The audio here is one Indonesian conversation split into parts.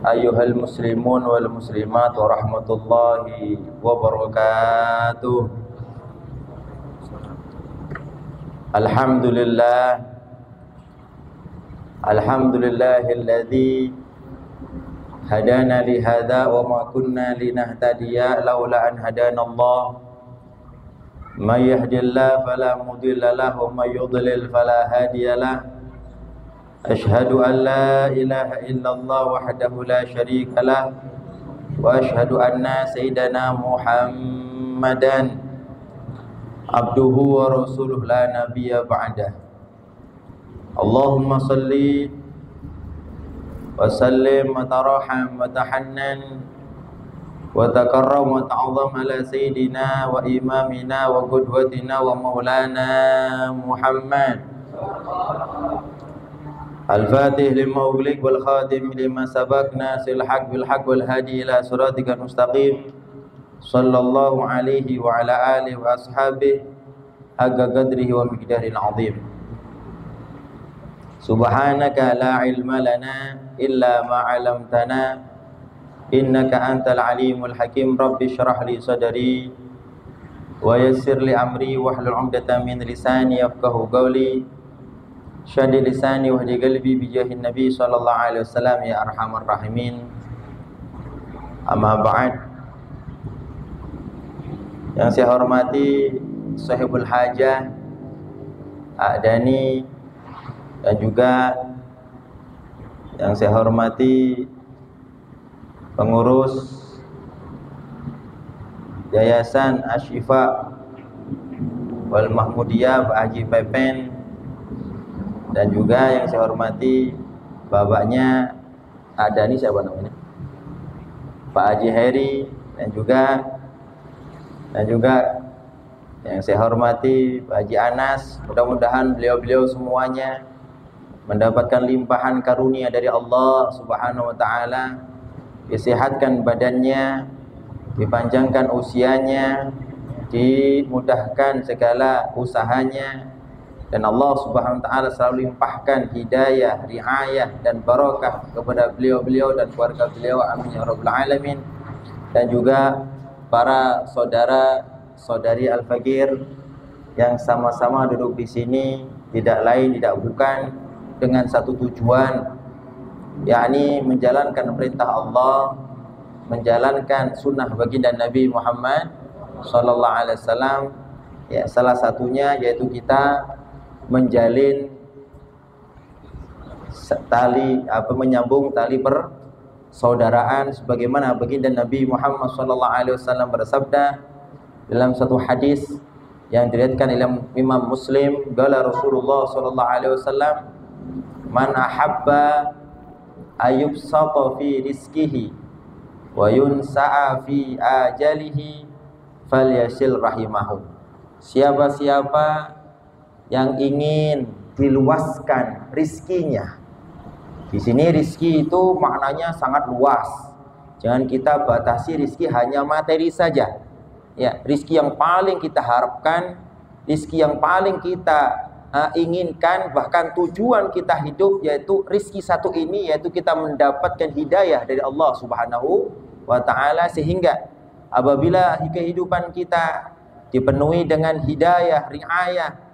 Ayyuhal muslimun wal muslimat wa rahmatullahi wa barakatuh. Alhamdulillah, alhamdulillahilladzi hadana li hadza wa ma kunna linahtadiya laula an hadanallah. May yahdihillahu fala mudilla lahu wa may yudlil fala hadiyalah. Ashhadu an la ilaha illallah wahdahu la syarika lah wa ashhadu anna sayyidana Muhammadan abduhu wa rasuluh la nabiyya ba'dah. Allahumma salli wa sallim wa taraham wa tahannan wa takarram wa ta'azam ala sayyidina wa imamina wa qudwatina wa maulana Muhammad Al-Fatih lima ughliq wal khatim lima sabaq nasil haq bil haq wal hadi ila siratikal mustaqim sallallahu alaihi wa ala alihi wa ashabihi haqqa qadrihi wa miqdaril azim. Subhanaka la ilma lana illa ma 'allamtana innaka antal alimul hakim. Rabbi shrah li sadri wa yassir li amri wahlul 'uqdatam min lisani yafqahu qawli. Syadi lisani wahdi qalbi bijahin Nabi sallallahu alaihi wasallam ya arhamar rahimin. Amma ba'd. Yang saya hormati Sahibul Hajah A'dani, dan juga yang saya hormati pengurus Yayasan Asy-Syifa wal Mahmudiyah Pak Haji Pepen, dan juga yang saya hormati bapaknya ada nih, siapa namanya, Pak Haji Heri, dan juga yang saya hormati Pak Haji Anas. Mudah-mudahan beliau-beliau semuanya mendapatkan limpahan karunia dari Allah Subhanahu wa taala, disehatkan badannya, dipanjangkan usianya, dimudahkan segala usahanya, dan Allah Subhanahu wa taala selalu limpahkan hidayah, riayah dan barakah kepada beliau-beliau dan keluarga beliau, amin ya rabbal alamin. Dan juga para saudara-saudari Al-Faqir yang sama-sama duduk di sini, tidak lain tidak bukan dengan satu tujuan, yakni menjalankan perintah Allah, menjalankan sunnah baginda Nabi Muhammad sallallahu alaihi wasallam. Ya, salah satunya yaitu kita menjalin menyambung tali persaudaraan sebagaimana baginda Nabi Muhammad sallallahu alaihi wasallam bersabda dalam satu hadis yang diriwayatkan oleh Imam Muslim, qala Rasulullah sallallahu alaihi wasallam, man ahabba ayyubsata fi rizqihi wa yunsa'a fi ajalihi falyasil rahimahu. Siapa-siapa yang ingin diluaskan rizkinya. Di sini rizki itu maknanya sangat luas. Jangan kita batasi rizki hanya materi saja. Ya, rizki yang paling kita harapkan, rizki yang paling kita inginkan, bahkan tujuan kita hidup, yaitu rizki satu ini, yaitu kita mendapatkan hidayah dari Allah Subhanahu wa taala, sehingga apabila kehidupan kita dipenuhi dengan hidayah, riayah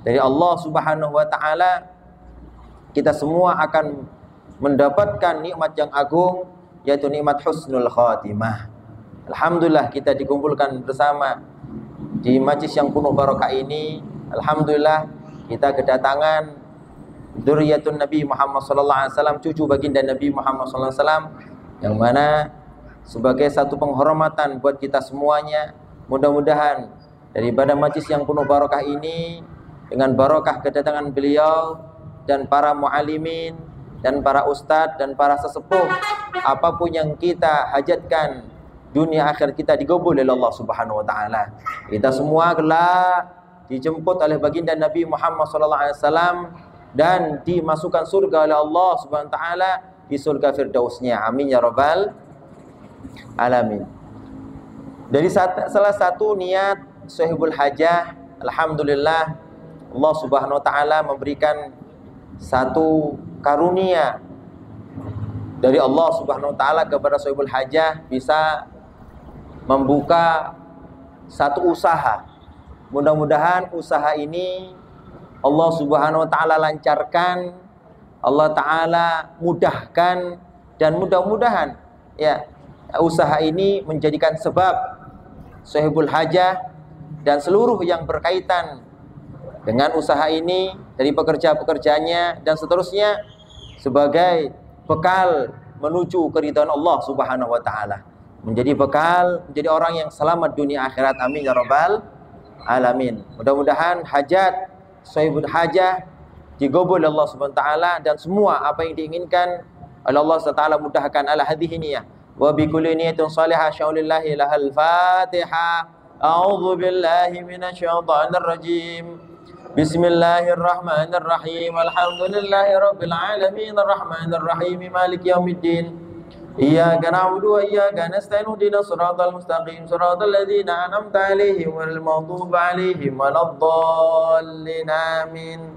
dari Allah Subhanahu wa taala, kita semua akan mendapatkan nikmat yang agung, yaitu nikmat husnul khatimah. Alhamdulillah kita dikumpulkan bersama di majlis yang penuh barakah ini. Alhamdulillah kita kedatangan dzurriyyatun Nabi Muhammad sallallahu alaihi wasallam, cucu baginda Nabi Muhammad sallallahu alaihi wasallam, yang mana sebagai satu penghormatan buat kita semuanya, mudah-mudahan daripada majlis yang penuh barakah ini, dengan barakah kedatangan beliau dan para muallimin dan para ustadz dan para sesepuh, apapun yang kita hajatkan dunia akhir kita digabul oleh Allah Subhanahu wa taala. Kita semua kelak dijemput oleh baginda Nabi Muhammad sallallahu alaihi wasallam dan dimasukkan surga oleh Allah Subhanahu wa taala di surga firdausnya. Amin ya rabbal alamin. Dari salah satu niat Sahibul Hajah, alhamdulillah Allah Subhanahu wa taala memberikan satu karunia dari Allah Subhanahu wa taala kepada sahibul hajah bisa membuka satu usaha. Mudah-mudahan usaha ini Allah Subhanahu wa taala lancarkan, Allah taala mudahkan, dan mudah-mudahan ya usaha ini menjadikan sebab sahibul hajah dan seluruh yang berkaitan dengan usaha ini dari pekerja-pekerjanya dan seterusnya sebagai bekal menuju keridhaan Allah Subhanahu wa taala. Menjadi bekal, menjadi orang yang selamat dunia akhirat. Amin ya rabbal alamin. Mudah-mudahan hajat sahibul hajah digobol Allah Subhanahu wa taala dan semua apa yang diinginkan oleh Allah Subhanahu wa taala mudahkan ala hadhihi niyah. Wa bi kulli niyatin salihah syaulillahi lahal Fatihah. A'udzu billahi minasyaitonir rajim. Bismillahirrahmanirrahim. Alhamdulillahi rabbil alamin arrahmanir rahim maliki yaumiddin. Iyyaka na'budu wa iyyaka nasta'in ihdinas siratal mustaqim siratal ladzina an'amta 'alaihim ghairil maghdubi 'alaihim waladdallin. Amin.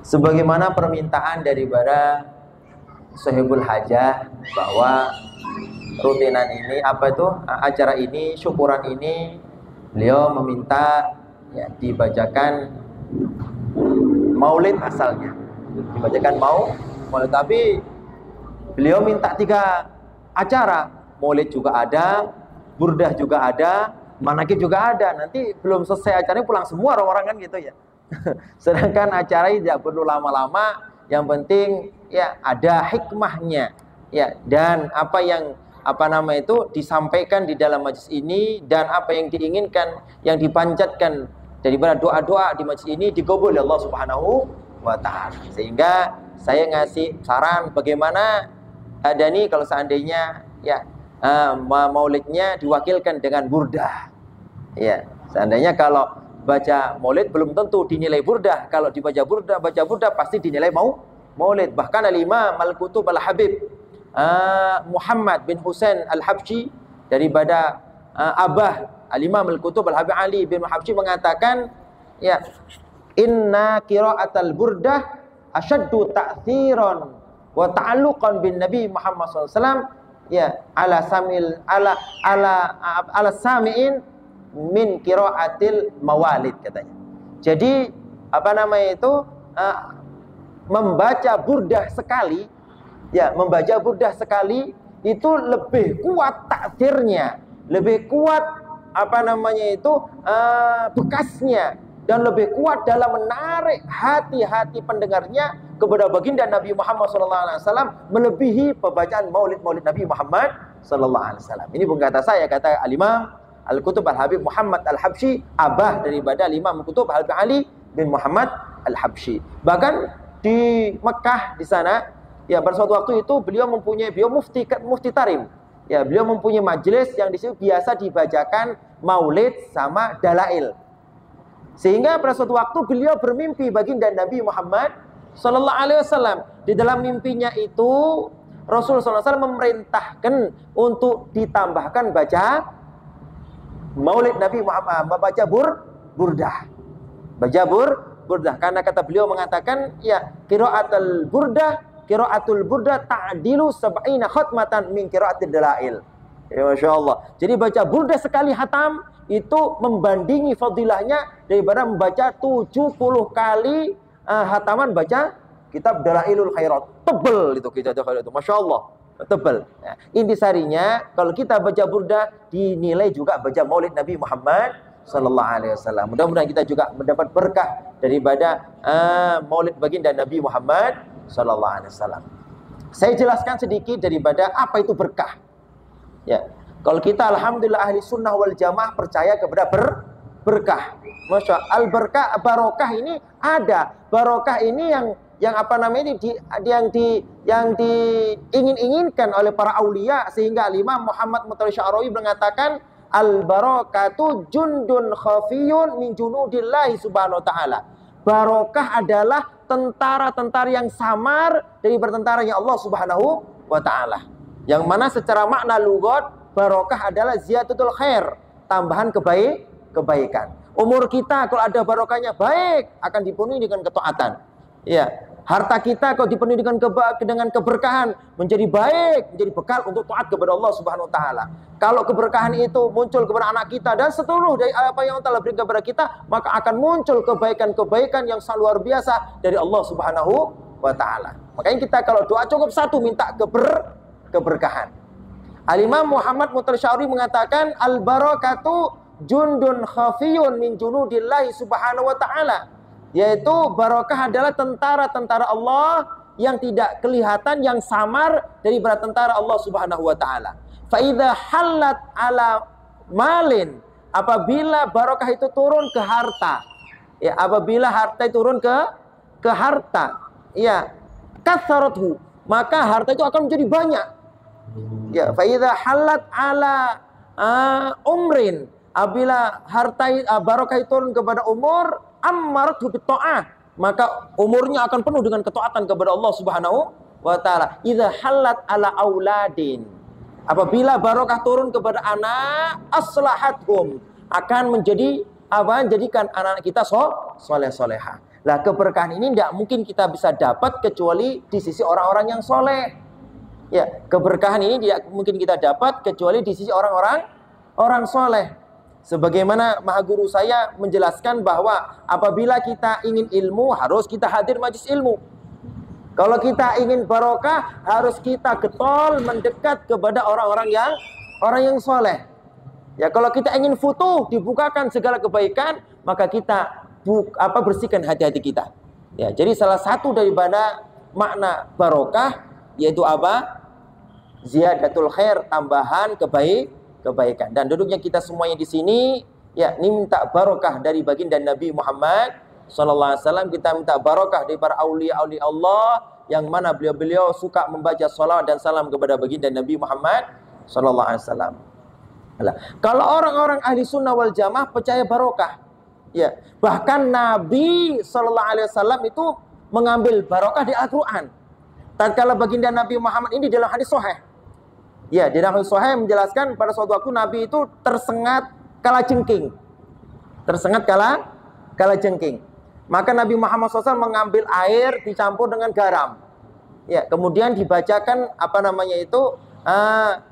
Sebagaimana permintaan daripada sahibul hajah bahwa rutinan ini acara ini, syukuran ini beliau meminta ya dibacakan maulid asalnya, dibacakan maulid, tapi beliau minta 3 acara, maulid juga ada, burdah juga ada, manakib juga ada. Nanti belum selesai acaranya pulang semua orang-orang kan gitu ya. Sedangkan acara ini tidak perlu lama-lama, yang penting ya ada hikmahnya ya, dan apa yang disampaikan di dalam majlis ini dan apa yang diinginkan, yang dipanjatkan daripada doa-doa di majlis ini digabul oleh Allah Subhanahu wa taala. Sehingga saya ngasih saran bagaimana ada nih kalau seandainya ya maulidnya diwakilkan dengan burdah. Ya, seandainya kalau baca maulid belum tentu dinilai burdah. Kalau dibaca baca burdah pasti dinilai maulid. Bahkan al-Imam Al-Qutub Al-Habib Muhammad bin Husain Al-Habsyi daripada Abah Al-Imam Al-Qutub Al-Habib Ali bin Habsyi mengatakan ya, inna qira'atal burdah asyaddu ta'thiran wa ta'alluqan bin Nabi Muhammad SAW ya ala sami'in min qira'atil mawalid katanya. Jadi membaca burdah sekali ya, membaca burdah sekali itu lebih kuat takdirnya, lebih kuat bekasnya, dan lebih kuat dalam menarik hati-hati pendengarnya kepada baginda Nabi Muhammad SAW melebihi pembacaan maulid-maulid Nabi Muhammad SAW. Ini bukan kata saya, kata Al-Imam Al-Qutub Al-Habib Muhammad Al-Habsyi, abah daripada Al-Imam Al-Qutub Al-Habib Ali bin Muhammad Al-Habsyi. Bahkan di Mekah di sana ya, pada suatu waktu itu beliau mufti tarim. Ya, beliau mempunyai majelis yang di situ biasa dibacakan maulid sama dalail. Sehingga pada suatu waktu beliau bermimpi baginda Nabi Muhammad sallallahu alaihi wasallam. Di dalam mimpinya itu Rasulullah sallallahu alaihi wasallam memerintahkan untuk ditambahkan baca maulid Nabi Muhammad, baca burdah. Baca burdah karena kata beliau mengatakan ya, qiraatul burdah ta'dilu sab'ina khatmatan min qiraatil dalail. Ya Masya Allah. Jadi baca burdah sekali hatam itu membandingi fadilahnya daripada membaca 70 kali hataman baca kitab Dalailul Khairat. Tebel itu kitab Dalailul itu. Masya Allah. Tebel. Ya. Intisarinya kalau kita baca burdah dinilai juga baca maulid Nabi Muhammad sallallahu alaihi wasallam. Mudah-mudahan kita juga mendapat berkah daripada maulid baginda Nabi Muhammad sallallahu alaihi wasallam. Saya jelaskan sedikit daripada apa itu berkah. Ya, kalau kita alhamdulillah ahli sunnah wal jamaah percaya kepada berkah. Masya Allah, barokah ini ada. Barokah ini yang diingin-inginkan oleh para aulia, sehingga Imam Muhammad Mutawalli Sya'rawi mengatakan al-barakatu jundun khafiyun min junudillahi subhanahu wa ta'ala. Barokah adalah tentara-tentara yang samar dari bertentaranya Allah Subhanahu wa ta'ala. Yang mana secara makna lughat barokah adalah ziyadatul khair, tambahan kebaikan. Umur kita kalau ada barokahnya baik akan dipenuhi dengan ketaatan. Ya, Harta kita kalau dipenuhi dengan keberkahan menjadi baik, menjadi bekal untuk taat kepada Allah Subhanahu wa taala. Kalau keberkahan itu muncul kepada anak kita dan seluruh dari apa yang Allah berikan kepada kita, maka akan muncul kebaikan-kebaikan yang sangat luar biasa dari Allah Subhanahu wa taala. Makanya kita kalau doa cukup satu, minta keberkahan. Al-Imam Muhammad Mutasyari mengatakan al-barakatu jundun khafiyun min junudillahi subhanahu wa ta'ala, yaitu barakah adalah tentara-tentara Allah yang tidak kelihatan, yang samar daripada tentara Allah Subhanahu wa taala. Fa idza halat ala malin, apabila barakah itu turun ke harta, ya, apabila harta itu turun ke harta, ya, katharathu, maka harta itu akan menjadi banyak. Ya, fa idza halat ala umrin, apabila harta barakah itu turun kepada umur, ammaratu bitta'ah, maka umurnya akan penuh dengan ketaatan kepada Allah Subhanahu wa taala. Idza halat ala auladin, apabila barakah turun kepada anak, aslahathum, akan menjadi jadikan anak kita soleh-solehah. Lah keberkahan ini tidak mungkin kita bisa dapat kecuali di sisi orang-orang yang soleh. Ya, keberkahan ini tidak mungkin kita dapat kecuali di sisi orang soleh. Sebagaimana maha guru saya menjelaskan bahwa apabila kita ingin ilmu, harus kita hadir majlis ilmu. Kalau kita ingin barokah, harus kita getol mendekat kepada orang yang soleh. Ya, kalau kita ingin futuh, dibukakan segala kebaikan, maka kita bersihkan hati-hati kita. Ya, jadi salah satu daripada makna barokah yaitu apa? Ziyadatul khair, tambahan kebaikan. Dan duduknya kita semuanya di sini, ya, ini minta barokah dari baginda Nabi Muhammad sallallahu alaihi wasallam. Kita minta barokah dari para aulia-aulia Allah yang mana beliau suka membaca salawat dan salam kepada baginda Nabi Muhammad sallallahu alaihi wasallam. Kalau orang-orang ahli sunnah wal jamaah percaya barokah, ya, bahkan Nabi sallallahu alaihi wasallam itu mengambil barokah di Al-Qur'an. Tatkala baginda Nabi Muhammad ini dalam hadis sahih, ya, di dalam hadis sahih menjelaskan pada suatu waktu Nabi itu tersengat kalajengking. Tersengat kalajengking. Maka Nabi Muhammad SAW mengambil air dicampur dengan garam. Ya, kemudian dibacakan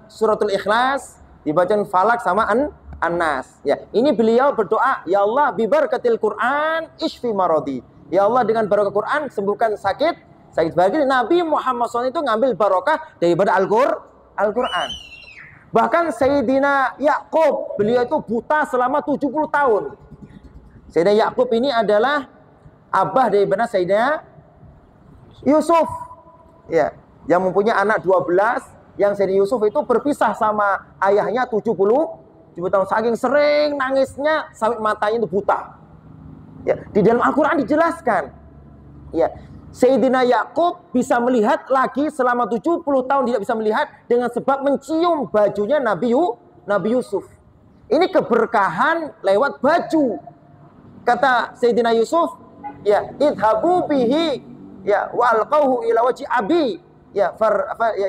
suratul Ikhlas, dibacakan Falak sama An-Nas. Ya, ini beliau berdoa, ya Allah bibarakatil Quran isfi maradi. Ya Allah dengan barokah Quran sembuhkan sakit. Bagi Nabi Muhammad SAW itu ngambil barokah daripada Al-Quran. Bahkan Sayyidina Ya'qub, beliau itu buta selama 70 tahun. Sayyidina Ya'qub ini adalah abah daripada Sayyidina Yusuf, ya, yang mempunyai anak 12. Yang Sayyidina Yusuf itu berpisah sama ayahnya 70 tahun. Saking sering nangisnya sampai matanya itu buta. Ya, di dalam Al-Quran dijelaskan, ya, Sayyidina Ya'qub bisa melihat lagi selama 70 tahun tidak bisa melihat dengan sebab mencium bajunya Nabi Yusuf. Ini keberkahan lewat baju. Kata Sayyidina Yusuf, ya, idhabu bihi, ya, wa alqauhu ila wajhi abi, ya,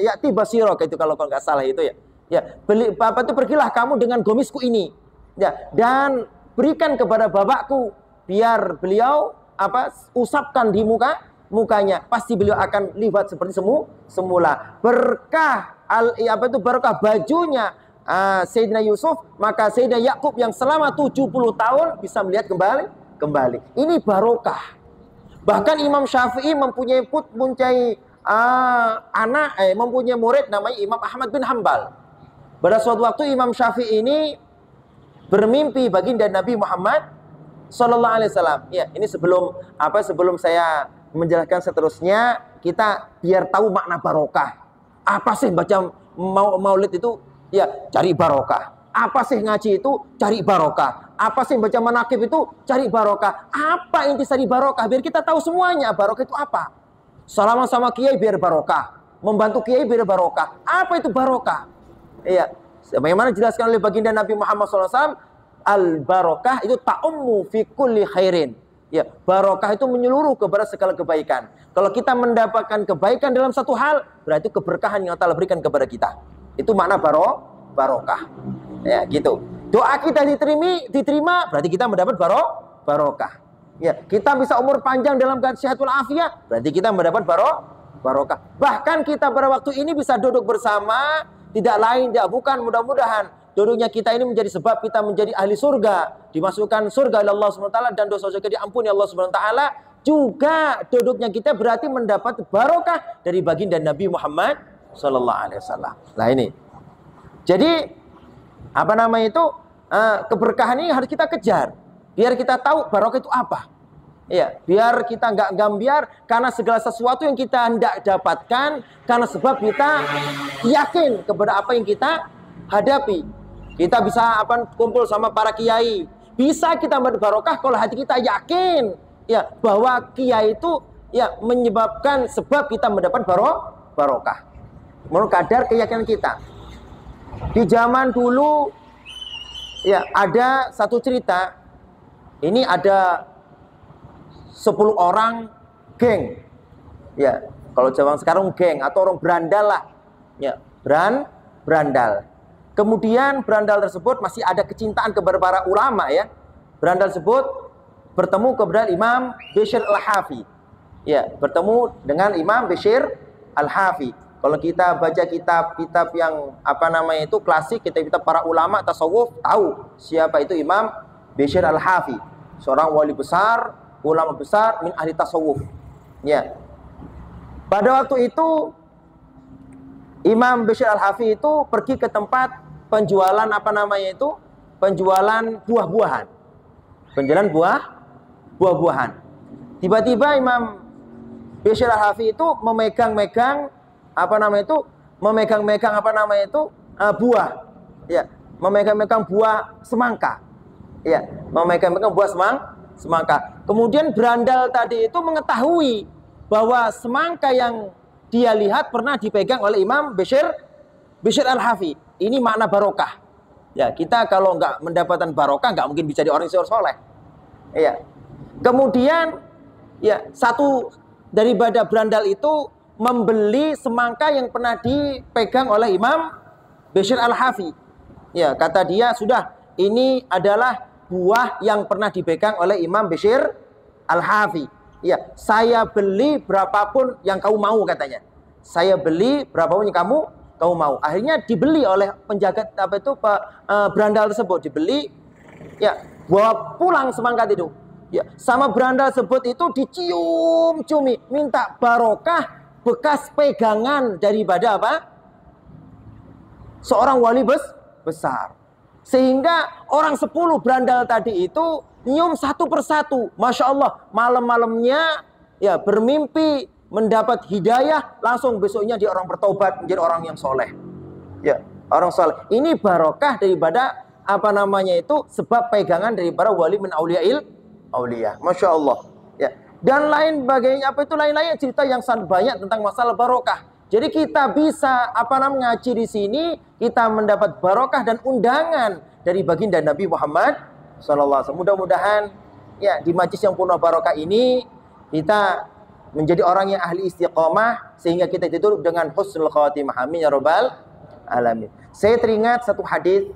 ya'ti basira, itu kalau nggak salah itu, ya. Ya, pergilah kamu dengan gomisku ini, ya, dan berikan kepada bapakku biar beliau usapkan di mukanya, pasti beliau akan lihat seperti semula. Berkah berkah bajunya Sayyidina Yusuf, maka Sayyidina Ya'qub yang selama 70 tahun bisa melihat kembali. Ini barokah. Bahkan Imam Syafi'i mempunyai mempunyai murid namanya Imam Ahmad bin Hanbal. Pada suatu waktu Imam Syafi'i ini bermimpi baginda Nabi Muhammad sallallahu alaihi wasallam. Ya, ini sebelum saya menjelaskan seterusnya, kita biar tahu makna barokah. Apa sih baca maulid itu? Ya, cari barokah. Apa sih ngaji itu? Cari barokah. Apa sih baca manaqib itu? Cari barokah. Apa intisari barokah? Biar kita tahu semuanya barokah itu apa. Salaman sama kiai biar barokah. Membantu kiai biar barokah. Apa itu barokah? Iya, sebagaimana dijelaskan oleh baginda Nabi Muhammad SAW, al-barokah itu ta'ummu fi kulli khairin. Ya, barokah itu menyeluruh kepada segala kebaikan. Kalau kita mendapatkan kebaikan dalam satu hal, berarti keberkahan yang Allah berikan kepada kita. Itu makna barokah. Ya, gitu. Doa kita diterima, berarti kita mendapat barokah. Ya, kita bisa umur panjang dalam keadaan sehat walafiat, berarti kita mendapat barokah. Bahkan kita pada waktu ini bisa duduk bersama, tidak lain ya bukan mudah-mudahan duduknya kita ini menjadi sebab kita menjadi ahli surga, dimasukkan surga oleh Allah SWT dan dosa-dosa kita diampuni Allah SWT. Juga duduknya kita berarti mendapat barokah dari baginda Nabi Muhammad SAW. Nah ini. Jadi apa namanya itu keberkahan ini harus kita kejar. Biar kita tahu barokah itu apa. Ya, biar kita nggak gambiar karena segala sesuatu yang kita hendak dapatkan karena sebab kita yakin kepada apa yang kita hadapi. Kita bisa kumpul sama para kiai. Bisa kita mendapat barokah kalau hati kita yakin ya bahwa kiai itu ya menyebabkan sebab kita mendapat barokah. Menurut kadar keyakinan kita. Di zaman dulu ya ada satu cerita. Ini ada 10 orang geng. Ya, kalau zaman sekarang geng atau orang berandal lah. Ya, berandal. Kemudian berandal tersebut masih ada kecintaan kepada para ulama ya. Berandal tersebut bertemu kepada Imam Bishr Al-Hafi. Ya, bertemu dengan Imam Bishr Al-Hafi. Kalau kita baca kitab-kitab yang apa namanya itu klasik, kitab-kitab para ulama tasawuf, tahu siapa itu Imam Bishr Al-Hafi, seorang wali besar, ulama besar min ahli tasawuf. Ya. Pada waktu itu Imam Bishr Al-Hafi itu pergi ke tempat penjualan apa namanya itu? Penjualan buah-buahan. Penjualan buah-buahan. Tiba-tiba Imam Bishr Al-Hafi itu memegang-megang apa namanya itu? Memegang-megang apa namanya itu? Buah. Ya, memegang-megang buah semangka. Ya, memegang-megang buah semangka. Kemudian berandal tadi itu mengetahui bahwa semangka yang dia lihat pernah dipegang oleh Imam Bishr Al-Hafi. Ini makna barokah. Ya, kita kalau nggak mendapatkan barokah nggak mungkin bisa jadi orang soleh. Ya. Kemudian ya satu daripada berandal itu membeli semangka yang pernah dipegang oleh Imam Bishr Al-Hafi. Ya, kata dia sudah ini adalah buah yang pernah dipegang oleh Imam Bishr Al-Hafi. Ya, saya beli berapapun yang kamu mau katanya. Saya beli berapapun yang kamu mau. Akhirnya dibeli oleh penjaga berandal tersebut, dibeli. Ya, bawa pulang semangka itu. Ya, sama berandal tersebut itu dicium-ciumi, minta barokah bekas pegangan daripada apa? Seorang wali besar. Sehingga orang 10 berandal tadi itu nyium satu persatu. Masya Allah, malam-malamnya ya bermimpi mendapat hidayah, langsung besoknya dia orang bertobat menjadi orang yang soleh. Ya, orang soleh. Ini barokah daripada apa namanya itu sebab pegangan daripada wali min auliya. Masya Allah. Ya. Dan lain bagainya lain-lain cerita yang sangat banyak tentang masalah barokah. Jadi kita bisa ngaji di sini, kita mendapat barokah dan undangan dari baginda Nabi Muhammad SAW. Mudah-mudahan ya di majlis yang penuh barokah ini kita menjadi orang yang ahli istiqomah sehingga kita ditutup dengan husnul khatimah. Amin ya rabbal alamin. Saya teringat satu hadis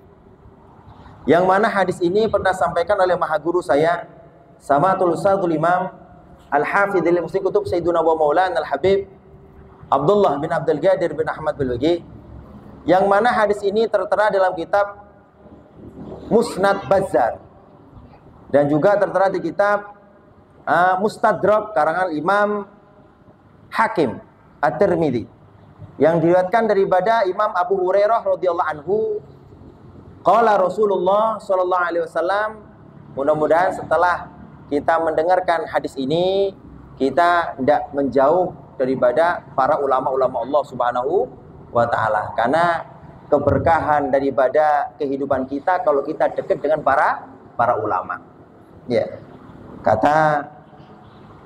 yang mana hadis ini pernah sampaikan oleh maha guru saya, Samatul Ustadzul Imam Al-Hafidhil Muslim Kutub Sayyiduna wa Maulana Al-Habib Abdullah bin Abdul Qadir bin Ahmad Bilwagi, yang mana hadis ini tertera dalam kitab Musnad Bazzar dan juga tertera di kitab Mustadrak karangan Imam Hakim At-Tirmidzi, yang diriwayatkan daripada Imam Abu Hurairah radhiyallahu anhu, qala Rasulullah sallallahu alaihi wasallam. Mudah-mudahan setelah kita mendengarkan hadis ini kita tidak menjauh daripada para ulama-ulama Allah Subhanahu wa taala, karena keberkahan daripada kehidupan kita kalau kita dekat dengan para ulama. Ya. Kata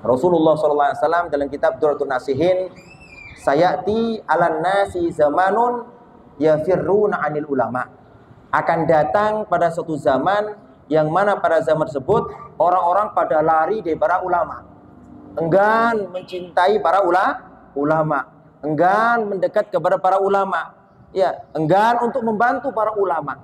Rasulullah SAW dalam kitab Durratun Nasihin, sayati 'alan nasi zamanun yafirruna 'anil ulama. Akan datang pada suatu zaman yang mana pada zaman tersebut orang-orang pada lari dari para ulama. Enggan mencintai para ulama, enggan mendekat kepada para ulama, ya, enggan untuk membantu para ulama.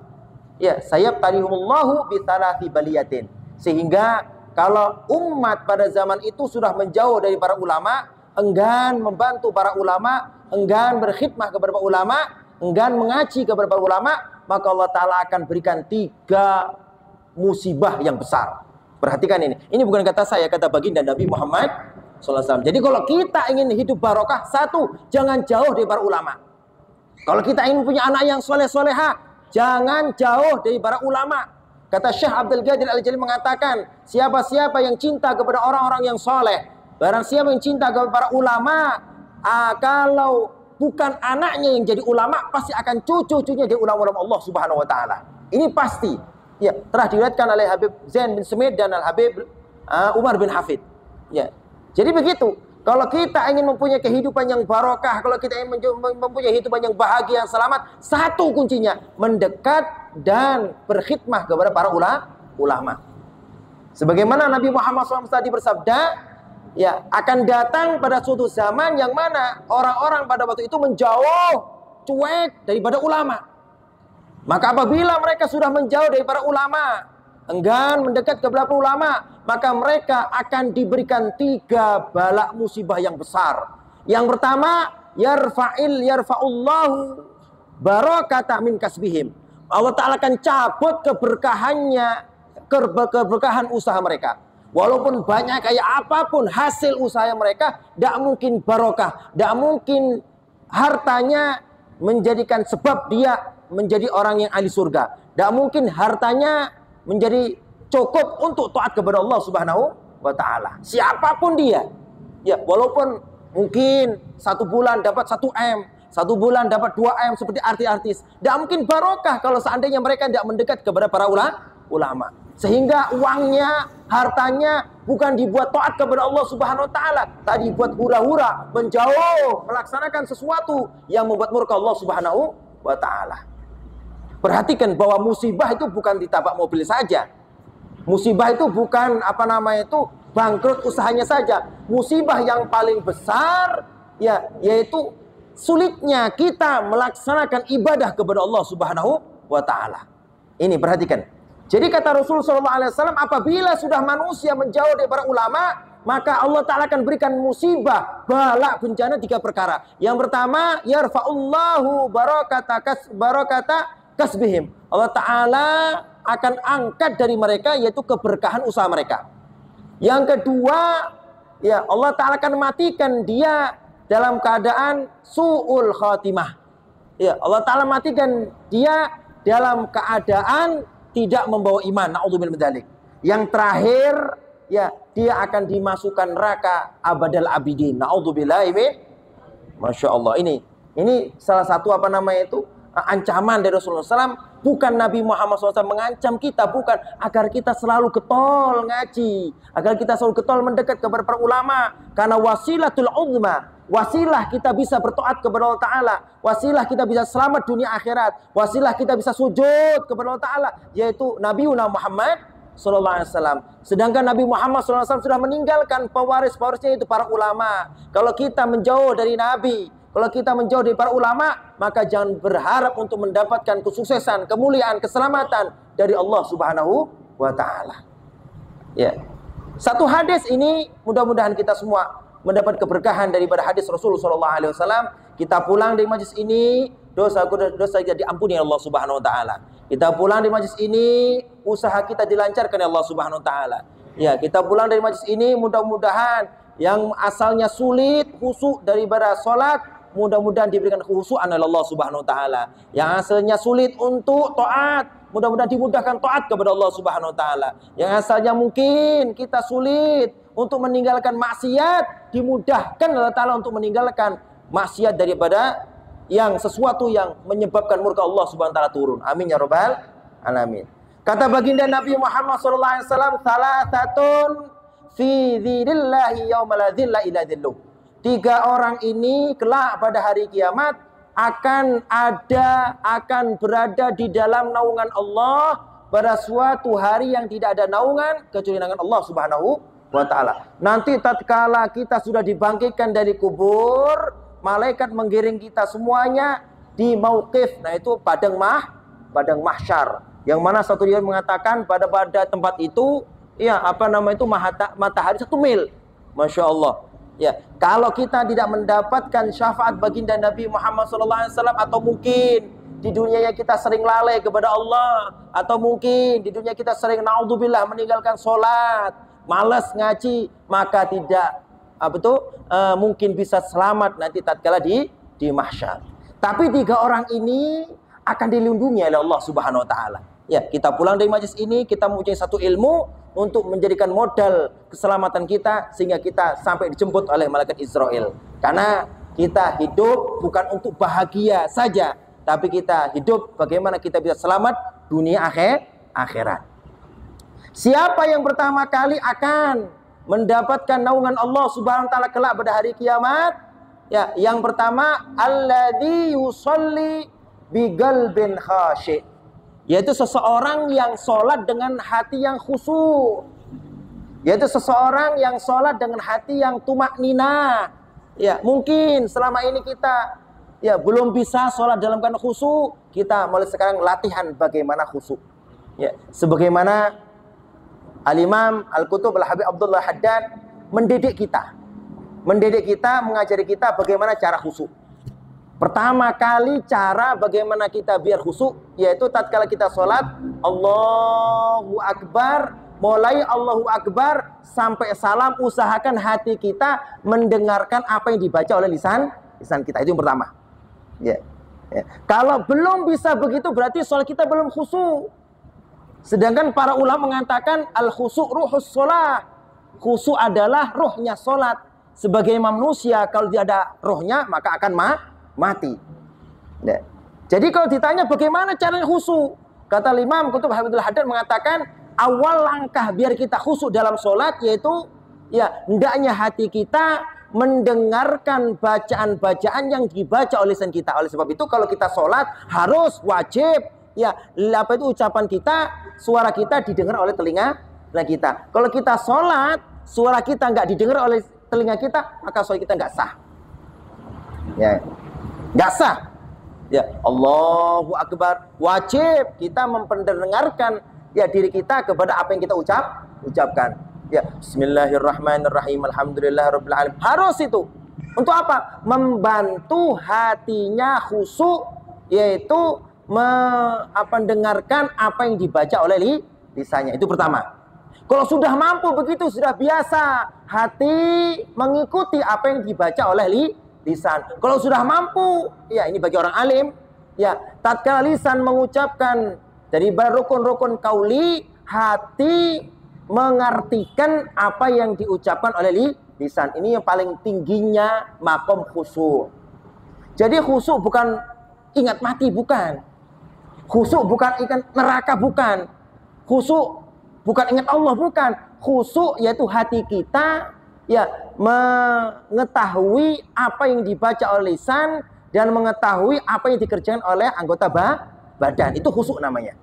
Ya, sayabtalihumullahu bi thalathi baliyatin, sehingga kalau umat pada zaman itu sudah menjauh dari para ulama, enggan membantu para ulama, enggan berkhidmah kepada para ulama, enggan mengaji kepada para ulama, maka Allah Ta'ala akan berikan 3 musibah yang besar. Perhatikan ini. Ini bukan kata saya, kata baginda Nabi Muhammad SAW. Jadi kalau kita ingin hidup barokah, 1, jangan jauh dari para ulama. Kalau kita ingin punya anak yang soleh-soleha, jangan jauh dari para ulama. Kata Syekh Abdul Qadir Al-Jilani mengatakan, siapa-siapa yang cinta kepada orang-orang yang soleh, barang siapa yang cinta kepada para ulama, kalau bukan anaknya yang jadi ulama, pasti akan cucu-cucunya jadi ulama-ulama Allah Subhanahu wa Ta'ala. Ini pasti. Ya, telah diriwayatkan oleh Habib Zain bin Semit dan Al-Habib Umar bin Hafid. Ya. Jadi begitu. Kalau kita ingin mempunyai kehidupan yang barokah, kalau kita ingin mempunyai kehidupan yang bahagia, yang selamat, 1 kuncinya mendekat dan berkhidmah kepada para ulama. Sebagaimana Nabi Muhammad SAW tadi bersabda, ya, akan datang pada suatu zaman yang mana orang-orang pada waktu itu menjauh, cuek daripada ulama. Maka apabila mereka sudah menjauh dari para ulama, enggan mendekat ke belakang ulama, maka mereka akan diberikan 3 bala musibah yang besar. Yang pertama, yarfa'ullahu barakata min kasbihim. Allah Ta'ala akan cabut keberkahan usaha mereka. Walaupun banyak kayak apapun hasil usaha mereka, tidak mungkin barokah, tidak mungkin hartanya menjadikan sebab dia menjadi orang yang ahli surga. Tidak mungkin hartanya menjadi cukup untuk taat kepada Allah Subhanahu wa Ta'ala. Siapapun dia. Ya, walaupun mungkin 1 bulan dapat 1 M, 1 bulan dapat 2 M seperti artis-artis. Tidak mungkin barokah kalau seandainya mereka tidak mendekat kepada para ulama. Sehingga uangnya, hartanya bukan dibuat taat kepada Allah Subhanahu wa Ta'ala, tadi dibuat hura-hura, menjauh, melaksanakan sesuatu yang membuat murka Allah Subhanahu wa Ta'ala. Perhatikan bahwa musibah itu bukan ditabrak mobil saja. Musibah itu bukan bangkrut usahanya saja. Musibah yang paling besar ya yaitu sulitnya kita melaksanakan ibadah kepada Allah Subhanahu wa Ta'ala. Ini perhatikan. Jadi kata Rasulullah SAW, apabila sudah manusia menjauh dari para ulama, maka Allah Ta'ala akan berikan musibah, bala, bencana 3 perkara. Yang pertama, yarfa'ullahu barakata kasbihim. Allah Ta'ala akan angkat dari mereka yaitu keberkahan usaha mereka. Yang kedua, ya Allah Ta'ala akan matikan dia dalam keadaan su'ul khatimah. Ya, Allah Ta'ala matikan dia dalam keadaan tidak membawa iman. Na'udzubillah min dzalik. Yang terakhir, ya dia akan dimasukkan neraka abadal abidin. Na'udzubillah min. Masya Allah. Ini salah satu ancaman dari Rasulullah SAW. Bukan Nabi Muhammad SAW mengancam kita, bukan, agar kita selalu getol ngaji, agar kita selalu getol mendekat kepada para ulama. Karena wasilatul uzma, wasilah kita bisa bertaat kepada Allah Ta'ala, wasilah kita bisa selamat dunia akhirat, wasilah kita bisa sujud kepada Allah Ta'ala, yaitu Nabi Muhammad SAW. Sedangkan Nabi Muhammad SAW sudah meninggalkan pewaris-pewarisnya, itu para ulama. Kalau kita menjauh dari Nabi, kalau kita menjauh dari para ulama, maka jangan berharap untuk mendapatkan kesuksesan, kemuliaan, keselamatan dari Allah Subhanahu wa Ta'ala. Ya. Satu hadis ini mudah-mudahan kita semua mendapat keberkahan daripada hadis Rasulullah SAW. Kita pulang dari majlis ini, dosa kita diampuni Allah Subhanahu wa Ta'ala. Kita pulang dari majlis ini, usaha kita dilancarkan oleh Allah Subhanahu wa Ta'ala. Ya, kita pulang dari majlis ini, mudah-mudahan yang asalnya sulit khusyuk daripada salat, mudah-mudahan diberikan kekhusyuan oleh Allah Subhanahu wa Ta'ala. Yang asalnya sulit untuk taat, mudah-mudahan dimudahkan taat kepada Allah Subhanahu wa Ta'ala. Yang asalnya mungkin kita sulit untuk meninggalkan maksiat, dimudahkan Allah Ta'ala untuk meninggalkan maksiat daripada yang sesuatu yang menyebabkan murka Allah Subhanahu wa Ta'ala turun. Amin ya rabbal alamin. Kata baginda Nabi Muhammad SAW, salasatun fi dzillillahi yauma la dzilla illa dzilluh. 3 orang ini kelak pada hari kiamat akan berada di dalam naungan Allah pada suatu hari yang tidak ada naungan kecuali naungan Allah Subhanahu wa Ta'ala. Nanti tatkala kita sudah dibangkitkan dari kubur, malaikat menggiring kita semuanya di mauqif. Nah, itu padang mahsyar. Yang mana satu dia mengatakan pada tempat itu ya apa nama itu matahari 1 mil. Masya Allah. Ya, kalau kita tidak mendapatkan syafaat baginda Nabi Muhammad SAW, atau mungkin di dunia yang kita sering lalai kepada Allah, atau mungkin di dunia kita sering naudzubillah meninggalkan sholat, malas ngaji, maka tidak mungkin bisa selamat nanti tatkala di mahsyar. Tapi 3 orang ini akan dilindungi oleh Allah Subhanahu wa taala. Ya, kita pulang dari majlis ini, kita mempunyai satu ilmu untuk menjadikan modal keselamatan kita sehingga kita sampai dijemput oleh malaikat Israel. Karena kita hidup bukan untuk bahagia saja, tapi kita hidup bagaimana kita bisa selamat dunia akhirat. Siapa yang pertama kali akan mendapatkan naungan Allah Subhanahu wa taala kelak pada hari kiamat? Ya, yang pertama, alladzi yusolli biqalbin khasyi', yaitu seseorang yang sholat dengan hati yang khusyuk, yaitu seseorang yang sholat dengan hati yang tumakninah. Ya, mungkin selama ini kita belum bisa sholat dalam keadaan khusyuk. Kita mulai sekarang latihan bagaimana khusyuk. Ya, sebagaimana Al-Imam Al-Qutub Al-Habib Abdullah Haddad mendidik kita, mengajari kita bagaimana cara khusyuk. Pertama kali cara bagaimana kita biar khusyuk, yaitu tatkala kita sholat, Allahu Akbar, mulai Allahu Akbar sampai salam, usahakan hati kita mendengarkan apa yang dibaca oleh lisan kita. Itu yang pertama. Ya. Kalau belum bisa begitu, berarti sholat kita belum khusyuk. Sedangkan para ulama mengatakan al-khusyuk ruhus sholat. Khusyuk adalah ruhnya sholat. Sebagai manusia, kalau tidak ada ruhnya, maka akan mati. Ya. Jadi kalau ditanya bagaimana caranya khusyuk, kata Imam Qutb Habibullah Haddad mengatakan awal langkah biar kita khusyuk dalam sholat, yaitu hendaknya hati kita mendengarkan bacaan-bacaan yang dibaca oleh lisan kita. Oleh sebab itu kalau kita sholat harus wajib ucapan kita, suara kita didengar oleh telinga kita. Kalau kita sholat suara kita nggak didengar oleh telinga kita, maka sholat kita nggak sah. Ya, nggak sah. Ya, Allahu Akbar, wajib kita mempendengarkan diri kita kepada apa yang kita ucapkan. Ya, Bismillahirrahmanirrahim, Alhamdulillahirabbil alamin. Harus itu. Untuk apa? Membantu hatinya khusyuk, yaitu mendengarkan apa yang dibaca oleh lisannya. Itu pertama. Kalau sudah mampu begitu, sudah biasa hati mengikuti apa yang dibaca oleh lisan. Kalau sudah mampu, ini bagi orang alim, tatkala lisan mengucapkan dari rukun-rukun qauli, hati mengartikan apa yang diucapkan oleh lisan. Ini yang paling tingginya makom khusyuk. Jadi khusyuk bukan ingat mati, bukan. Khusyuk bukan ingat neraka, bukan. Khusyuk bukan ingat Allah, bukan. Khusyuk yaitu hati kita mengetahui apa yang dibaca oleh lisan dan mengetahui apa yang dikerjakan oleh anggota badan. Itu khusyuk namanya.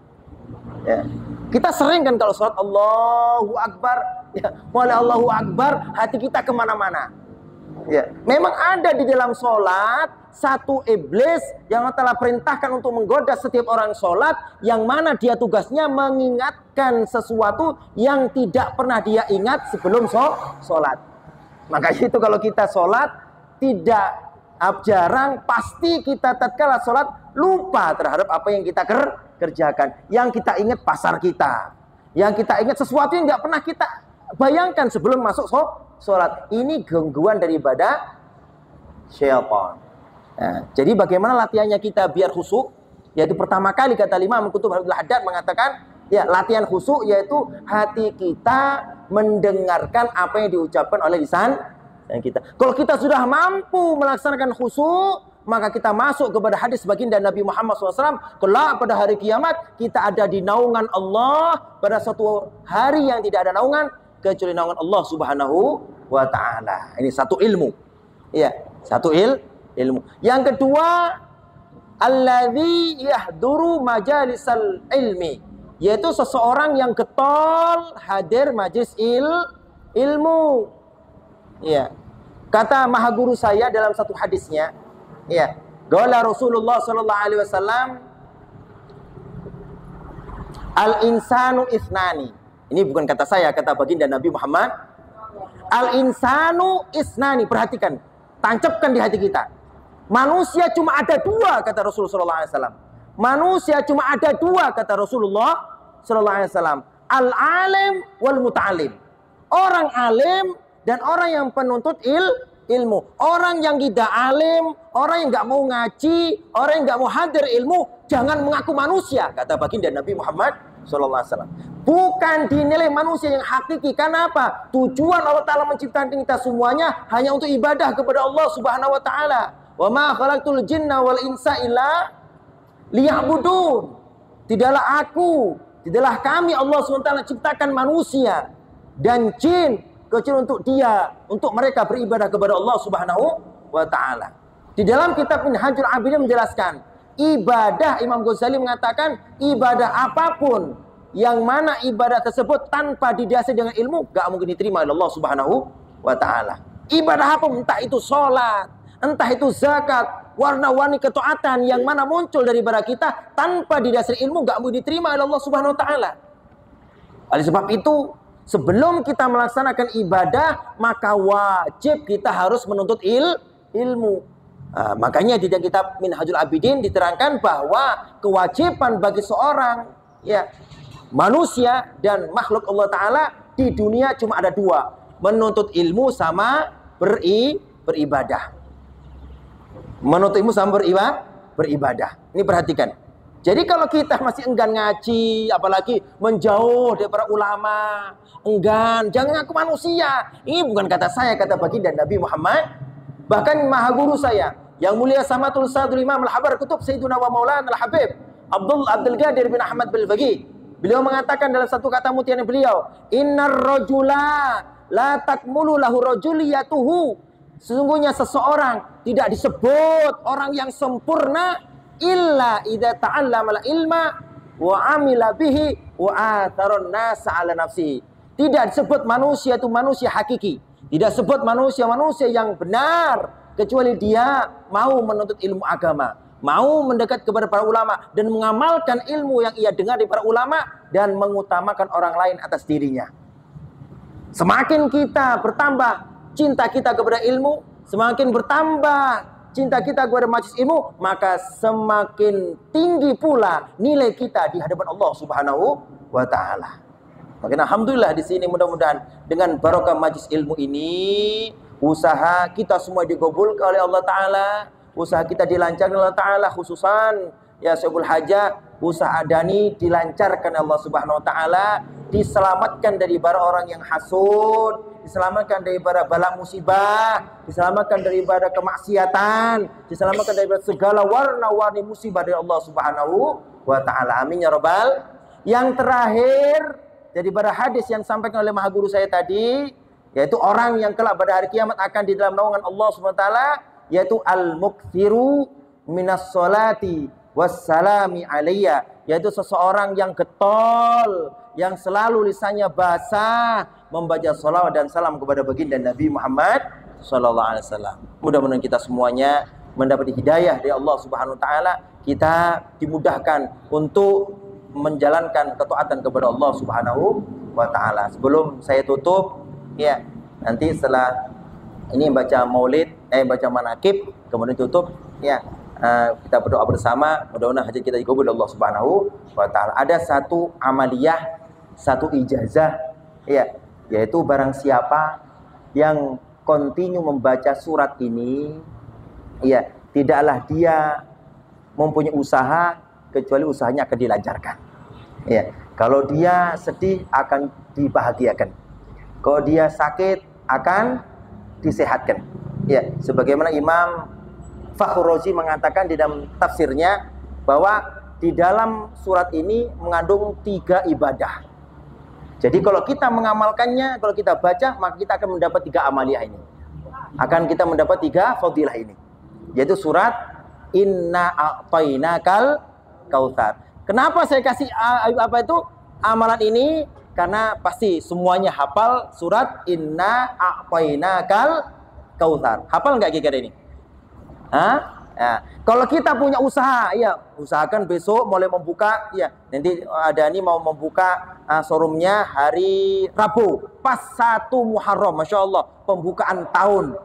Ya. Kita sering kan kalau sholat Allahu Akbar, mulai Allahu Akbar, hati kita kemana-mana. Ya. Memang ada di dalam sholat satu iblis yang telah perintahkan untuk menggoda setiap orang sholat, yang mana dia tugasnya mengingatkan sesuatu yang tidak pernah dia ingat sebelum sholat. Makanya itu kalau kita sholat jarang, pasti kita tatkala sholat lupa terhadap apa yang kita kerjakan. Yang kita ingat pasar kita, yang kita ingat sesuatu yang nggak pernah kita bayangkan sebelum masuk sholat. Ini gangguan daripada syaitan. Nah, jadi bagaimana latihannya kita biar khusyuk? Yaitu pertama kali kata Imam Qutb Habibullah Haddad mengatakan, latihan khusyuk yaitu hati kita mendengarkan apa yang diucapkan oleh lisan kita. Kalau kita sudah mampu melaksanakan khusyuk, maka kita masuk kepada hadis baginda Nabi Muhammad SAW. Kelak pada hari kiamat kita ada di naungan Allah pada suatu hari yang tidak ada naungan kecuali naungan Allah Subhanahu wa ta'ala. Ini satu ilmu. Satu ilmu. Yang kedua, alladzi yahduru majalisal ilmi, yaitu seseorang yang getol hadir majlis ilmu. Kata maha guru saya dalam satu hadisnya, qala Rasulullah sallallahu alaihi wasallam, al insanu ithnani, Ini bukan kata saya, kata baginda Nabi Muhammad. Al-insanu isnani. Perhatikan, tancapkan di hati kita. Manusia cuma ada dua, kata Rasulullah SAW. Manusia cuma ada dua, kata Rasulullah SAW. Al-alim wal muta'alim. Orang alim dan orang yang penuntut ilmu. Orang yang tidak alim, orang yang nggak mau ngaji, orang yang nggak mau hadir ilmu, jangan mengaku manusia, kata baginda Nabi Muhammad SAW. Bukan dinilai manusia yang hakiki. Karena apa? Tujuan Allah Ta'ala menciptakan kita semuanya hanya untuk ibadah kepada Allah Subhanahu Wa Ta'ala. Wa ma khalaqtul jinna wal insa illa liya'budun. Tidaklah aku, tidaklah kami Allah SWT ciptakan manusia dan jin kecuali untuk dia, untuk mereka beribadah kepada Allah Subhanahu wa Ta'ala. Di dalam kitab Minhajul Abidin menjelaskan, ibadah, Imam Ghazali mengatakan, ibadah apapun yang mana ibadah tersebut tanpa didasari dengan ilmu, gak mungkin diterima oleh Allah Subhanahu wa Ta'ala. Ibadah apapun, entah itu sholat, entah itu zakat, warna-warni ketaatan yang mana muncul dari ibadah kita tanpa didasari ilmu, gak mungkin diterima oleh Allah Subhanahu wa Ta'ala. Oleh sebab itu, sebelum kita melaksanakan ibadah, maka wajib kita harus menuntut ilmu. Nah, makanya di dalam kitab Minhajul Abidin diterangkan bahwa kewajiban bagi seorang manusia dan makhluk Allah Ta'ala di dunia cuma ada dua. Menuntut ilmu sama beribadah. Menuntut ilmu sama beribadah. Ini perhatikan. Jadi kalau kita masih enggan ngaji, apalagi menjauh dari para ulama, enggan, jangan ngaku manusia. Ini bukan kata saya, kata baginda Nabi Muhammad. Bahkan maha guru saya, yang mulia Samatul Sadul Imam Al-Habar Kutub Sayyiduna wa Maulana Al-Habib Abdul Qadir bin Ahmad Bil-Faqih. Beliau mengatakan dalam satu kata mutiara beliau, Innar rajula la takmulu lahu rajuliyatuhu. Sesungguhnya seseorang tidak disebut orang yang sempurna illa idza ta'allama ilma wa amila bihi wa atharon nas 'ala nafsi. Tidak disebut manusia itu manusia hakiki. Tidak disebut manusia yang benar kecuali dia mau menuntut ilmu agama, mau mendekat kepada para ulama dan mengamalkan ilmu yang ia dengar dari para ulama dan mengutamakan orang lain atas dirinya. Semakin kita bertambah cinta kita kepada ilmu, semakin bertambah cinta kita kepada majelis ilmu, maka semakin tinggi pula nilai kita di hadapan Allah Subhanahu wa Ta'ala. Maka alhamdulillah di sini mudah-mudahan dengan barokah majelis ilmu ini, usaha kita semua digabulkan oleh Allah Ta'ala, usaha kita dilancarkan oleh Allah Ta'ala, khususan ya Syaikhul Hajah, usaha Adani dilancarkan Allah Subhanahu wa Ta'ala, diselamatkan dari bara orang yang hasud, diselamatkan daripada bala musibah, diselamatkan daripada kemaksiatan, diselamatkan daripada segala warna-warni musibah dari Allah Subhanahu wa Ta'ala. Amin ya rabbal. Yang terakhir daripada hadis yang disampaikan oleh maha guru saya tadi, yaitu orang yang kelak pada hari kiamat akan di dalam naungan Allah Subhanahu wa Ta'ala, yaitu al-mukthiru minas sholati wassalami alayya, yaitu seseorang yang getol, yang selalu lisannya basah membaca salawat dan salam kepada baginda Nabi Muhammad SAW. Mudah-mudahan kita semuanya mendapat hidayah dari Allah Subhanahu wa Ta'ala. Kita dimudahkan untuk menjalankan ketaatan kepada Allah Subhanahu wa Ta'ala. Sebelum saya tutup, ya, nanti setelah ini baca maulid, baca manakib, kemudian tutup, ya. Kita berdoa bersama, mudah-mudahan hajat kita dikabul Allah Subhanahu wa Ta'ala. Ada satu amaliyah, satu ijazah, ya, yaitu barang siapa yang kontinu membaca surat ini, ya, tidaklah dia mempunyai usaha kecuali usahanya akan dilancarkan. Ya, kalau dia sedih akan dibahagiakan. Kalau dia sakit akan disehatkan. Ya, sebagaimana Imam Fakhrul Razi mengatakan di dalam tafsirnya bahwa di dalam surat ini mengandung 3 ibadah. Jadi kalau kita mengamalkannya, kalau kita baca, maka kita akan mendapat 3 amaliyah ini. Akan kita mendapat 3 fadilah ini. Yaitu surat Inna a'tainakal kautsar. Kenapa saya kasih amalan ini? Karena pasti semuanya hafal surat Inna a'tainakal kautsar. Hafal nggak kira-kira ini? Nah, kalau kita punya usaha, ya usahakan besok mulai membuka, ya nanti ada nih mau membuka showroomnya hari Rabu, pas 1 Muharram, Masya Allah, pembukaan tahun,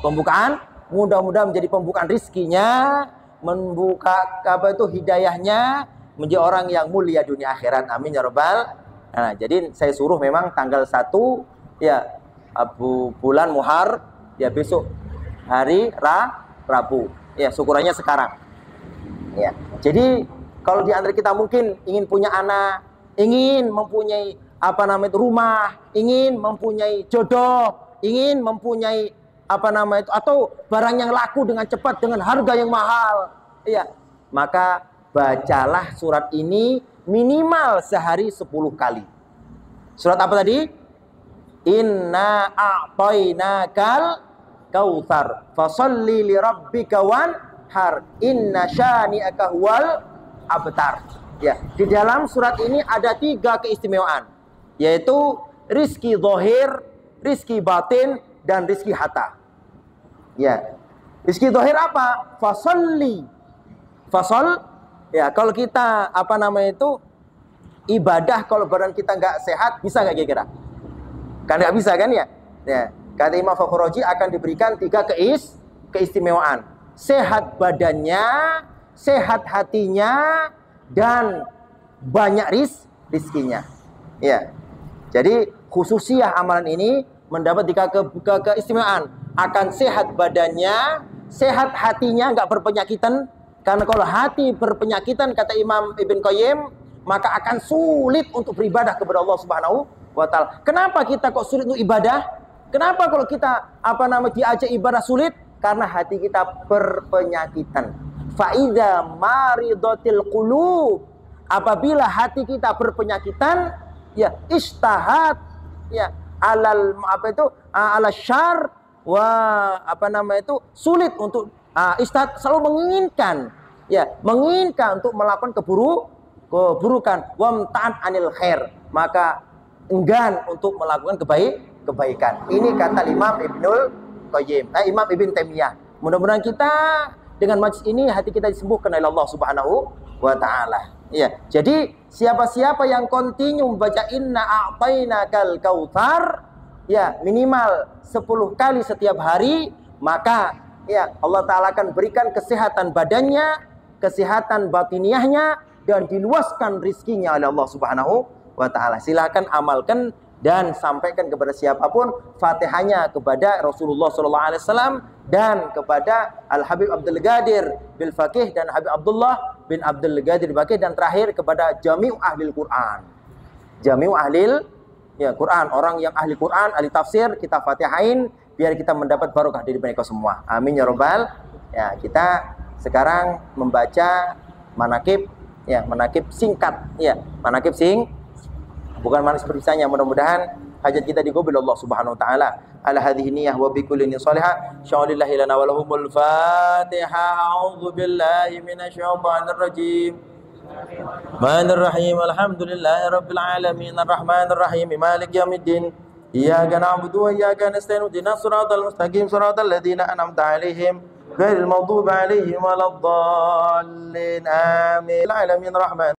pembukaan, mudah-mudahan menjadi pembukaan rizkinya, membuka apa itu hidayahnya, menjadi orang yang mulia dunia akhirat, amin ya Rabbal. Nah, jadi saya suruh memang tanggal 1 ya bulan Muharram, ya besok hari Rabu. Ya, syukurannya sekarang. Ya. Jadi kalau di antara kita mungkin ingin punya anak, ingin mempunyai apa namanya itu rumah, ingin mempunyai jodoh, ingin mempunyai apa namanya itu atau barang yang laku dengan cepat dengan harga yang mahal. Ya. Maka bacalah surat ini minimal sehari 10 kali. Surat apa tadi? Inna a'tainakal Kautsar fasalli li rabbika wanhar inna syani'aka huwal abtar. Ya, di dalam surat ini ada 3 keistimewaan, yaitu rizki zahir, rizki batin, dan rizki hatta. Ya. Rizki zahir apa? Fasalli. Fasal, ya kalau kita apa namanya itu ibadah, kalau badan kita nggak sehat, bisa nggak kira-kira? Kan nggak bisa kan ya? Ya. Kata Imam Fakhruddin akan diberikan 3 keistimewaan. Sehat badannya, sehat hatinya, dan banyak rizkinya. Ya. Jadi khususiyah amalan ini mendapat 3 keistimewaan. Akan sehat badannya, sehat hatinya, nggak berpenyakitan. Karena kalau hati berpenyakitan, kata Imam Ibn Qayyim, maka akan sulit untuk beribadah kepada Allah Subhanahu wa Ta'ala. Kenapa kita kok sulit untuk ibadah? Kenapa kalau kita diajak ibadah sulit? Karena hati kita berpenyakitan. Faida maridotil qulub. Apabila hati kita berpenyakitan, ya istahat, ya alal ala syar wa sulit untuk istahat, selalu menginginkan, ya menginginkan untuk melakukan keburukan. Wamta'an anil khair, maka enggan untuk melakukan kebaikan. Ini kata Imam Ibnul Qayyim, Imam Ibn Taimiyah. Mudah-mudahan kita dengan majlis ini hati kita disembuhkan oleh Allah Subhanahu wa Ta'ala. Ya, jadi siapa-siapa yang kontinu membaca Inna a'tainakal kautsar, ya minimal 10 kali setiap hari, maka ya Allah Ta'ala akan berikan kesehatan badannya, kesehatan batiniahnya, dan diluaskan rizkinya oleh Allah Subhanahu wa Ta'ala. Silakan amalkan dan sampaikan kepada siapapun Fatihahnya kepada Rasulullah SAW dan kepada Al-Habib Abdul Qadir bil Faqih dan Habib Abdullah bin Abdul Qadir Faqih, dan terakhir kepada Jami'u Ahlil Quran. Jami'u Ahlil Quran, orang yang ahli Quran, ahli tafsir, kita Fatihain biar kita mendapat barokah dari mereka semua. Amin ya Rabbal. Ya, kita sekarang membaca manakib, ya manakib singkat, ya manakib bukan manis seperti mudah-mudahan hajat kita digabul Allah Subhanahu wa Ta'ala. Ala hadhihi niyyah wa bi kulli salihah. Sya'alillahi lana wa lahumul Fatihah. A'udzu billahi minasyaitonir rajim. Bismillahirrahmanirrahim. Alhamdulillahi rabbil alamin. Arrahmanir rahim. Maliki yaumiddin. Iyyaka na'budu wa iyyaka nasta'in. Ihdinas siratal mustaqim. Siratal ladzina an'amta 'alaihim ghairil maghdubi 'alaihim waladdallin. Amin. Alamin rahman.